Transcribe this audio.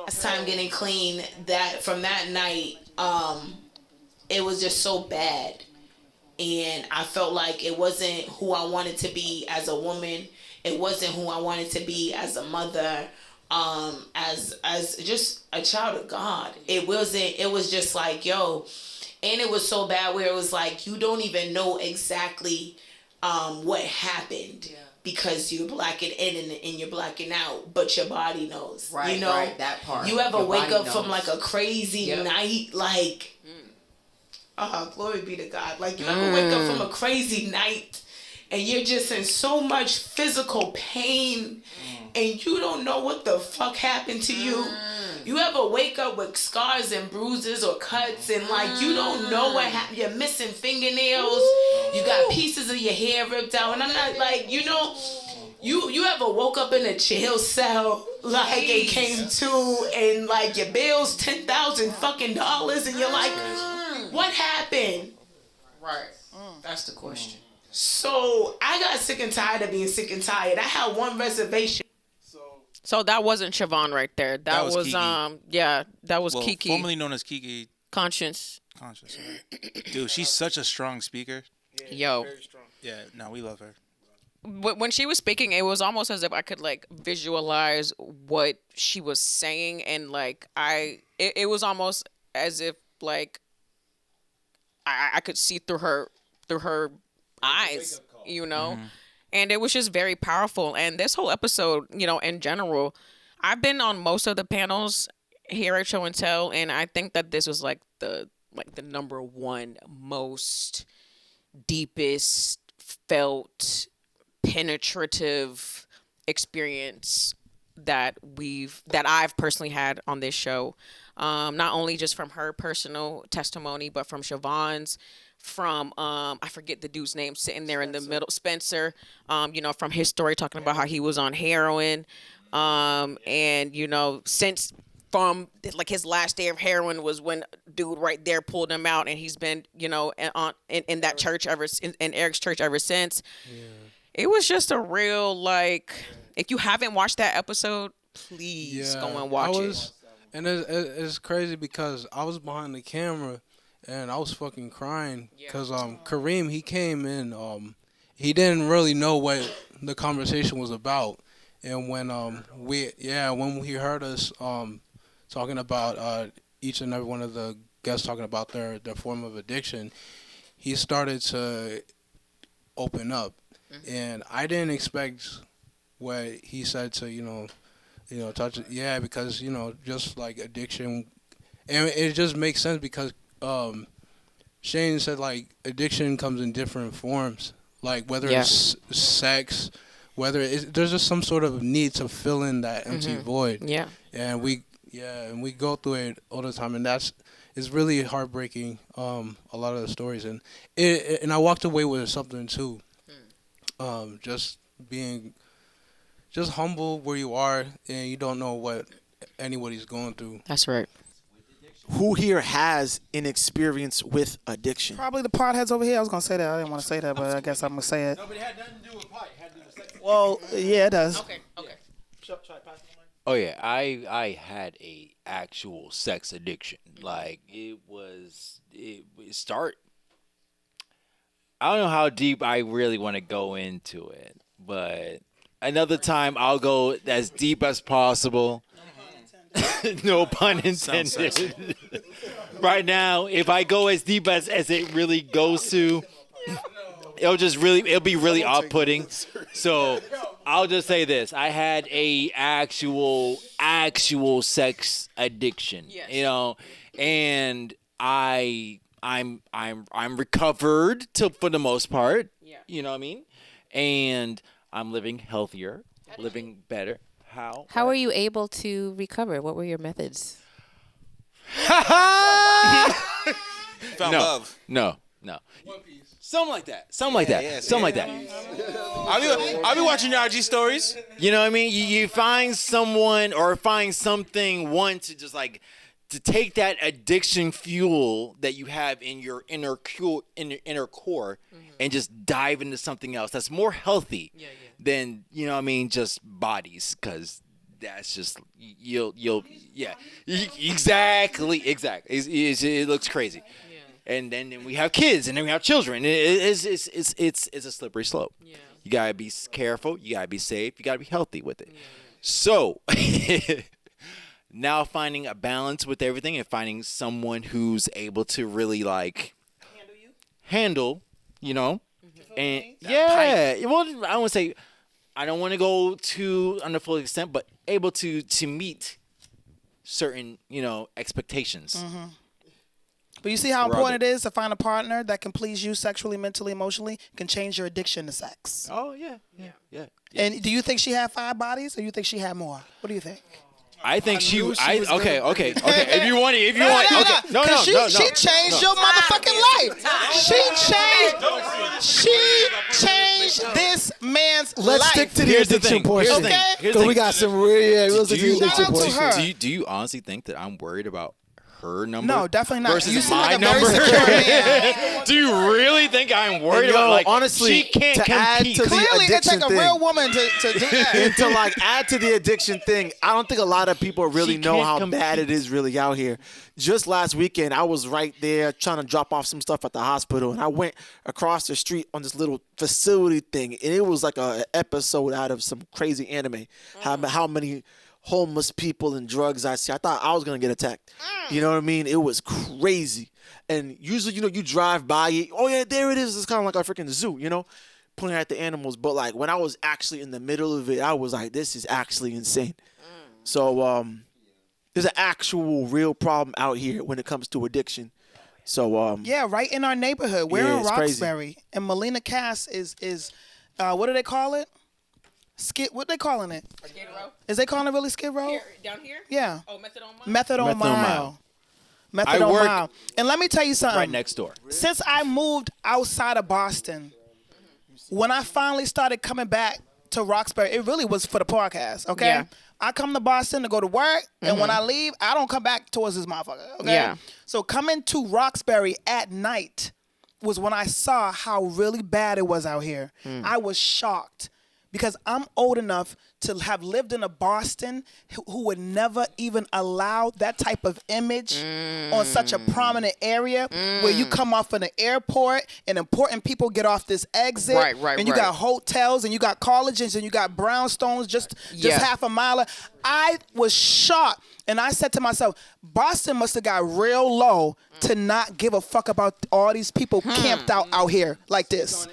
last time getting clean, that from that night, it was just so bad. And I felt like it wasn't who I wanted to be as a woman. It wasn't who I wanted to be as a mother, as just a child of God. It wasn't. It was just like, yo, and it was so bad where it was like you don't even know exactly what happened. Yeah. Because you're blacking in and you're blacking out, but your body knows. Right, you know? right, that part. You ever your wake up knows. from like a crazy night, like, glory be to God. Like you ever wake up from a crazy night and you're just in so much physical pain and you don't know what the fuck happened to you. You ever wake up with scars and bruises or cuts and like you don't know what happened. You're missing fingernails. You got pieces of your hair ripped out. And I'm not like, you know, you ever woke up in a jail cell like it came to and like your bill's $10,000 fucking dollars and you're like, what happened? Right. That's the question. So I got sick and tired of being sick and tired. I had one reservation. So that wasn't Siobhan right there. That was Kiki. That was Kiki. Formerly known as Kiki. Conscience. Right. Dude, she's such a strong speaker. Yo. Very strong. Yeah, no, we love her. When she was speaking, it was almost as if I could like visualize what she was saying, and like it was almost as if like I could see through her eyes, you know. And it was just very powerful. And this whole episode, you know, in general, I've been on most of the panels here at Show and Tell, and I think that this was like the number one most deepest felt penetrative experience that I've personally had on this show. Not only just from her personal testimony, but from Siobhan's, from I forget the dude's name sitting there in the middle, Spencer, you know, from his story talking about how he was on heroin, and you know, since from like his last day of heroin was when dude right there pulled him out, and he's been, you know, in that church in Eric's church ever since. It was just a real, like, if you haven't watched that episode, please go and watch it. And it's crazy because I was behind the camera and I was fucking crying because Kareem, he came in, he didn't really know what the conversation was about, and when when he heard us talking about each and every one of the guests talking about their form of addiction, he started to open up, and I didn't expect what he said to touch it, because just like addiction, and it just makes sense because Shane said, like, addiction comes in different forms, like whether it's sex, there's just some sort of need to fill in that empty void. And we go through it all the time, and it's really heartbreaking. A lot of the stories, and I walked away with something too. Just being humble where you are, and you don't know what anybody's going through. That's right. Who here has an experience with addiction? Probably the potheads over here. I was going to say that. I didn't want to say that, but I guess I'm going to say it. No, but it had nothing to do with pot. It had to do with sex. Well, yeah, it does. Okay. Oh, yeah. I had a actual sex addiction. Like, it start. I don't know how deep I really want to go into it, but another time I'll go as deep as possible. No pun intended. Right now, if I go as deep as it really goes to, it'll be really off-putting. So I'll just say this: I had a actual sex addiction, and I'm recovered for the most part. You know what I mean? And I'm living healthier, living better. How were you able to recover? What were your methods? Found love. No. One Piece. Something like that. Something like that. I'll be watching your IG stories. You know what I mean? You find someone or find something, to just like to take that addiction fuel that you have in your inner core, and just dive into something else that's more healthy than, just bodies, because that's just you'll yeah, exactly. It looks crazy. And then we have kids, and then we have children. It's a slippery slope. Yeah. You gotta be careful. You gotta be safe. You gotta be healthy with it. Yeah. So now finding a balance with everything and finding someone who's able to really like handle, you know, and well, I won't say. I don't want to go to on the full extent, but able to meet certain, expectations. Mm-hmm. But you see how important it is to find a partner that can please you sexually, mentally, emotionally, can change your addiction to sex. Oh, yeah. And do you think she had 5 bodies, or you think she had more? What do you think? I think okay. If you want, no. She changed your motherfucking life. She changed this man's life. Let's stick to the addiction portion. Okay? Because we got some real addiction portion. Do you honestly think that I'm worried about her number? No, definitely not. Versus You seem my like a number. very secure man. Do you really think I'm worried about like honestly, she can't to add compete? to the Clearly, it addiction takes a thing, real woman to do that. and to like add to the addiction thing, I don't think a lot of people really She know can't how compete. bad it is really out here. Just last weekend, I was right there trying to drop off some stuff at the hospital, and I went across the street on this little facility thing, and it was like an episode out of some crazy anime. How many homeless people and drugs I see. I thought I was gonna get attacked. You know what I mean? It was crazy. And usually, you drive by it. Oh yeah, there it is. It's kind of like a freaking zoo, pointing at the animals. But like when I was actually in the middle of it, I was like, this is actually insane. So there's an actual real problem out here when it comes to addiction. So Yeah, right in our neighborhood. We're in it's crazy. Roxbury, and Melina Cass is what do they call it? What they calling it? Skid Row? Is they calling it really Skid Row? Down here? Yeah. Oh, Methadone Mile? Methadone Mile. I Methadone work Mile. And let me tell you something. right next door. Since I moved outside of Boston, when I finally started coming back to Roxbury, it really was for the podcast, okay? Yeah. I come to Boston to go to work, and when I leave, I don't come back towards this motherfucker, okay? Yeah. So coming to Roxbury at night was when I saw how really bad it was out here. I was shocked. Because I'm old enough to have lived in a Boston who would never even allow that type of image on such a prominent area where you come off in the airport and important people get off this exit. Right, and you got hotels and you got colleges and you got brownstones just half a mile. I was shocked. And I said to myself, Boston must have got real low to not give a fuck about all these people camped out here like this.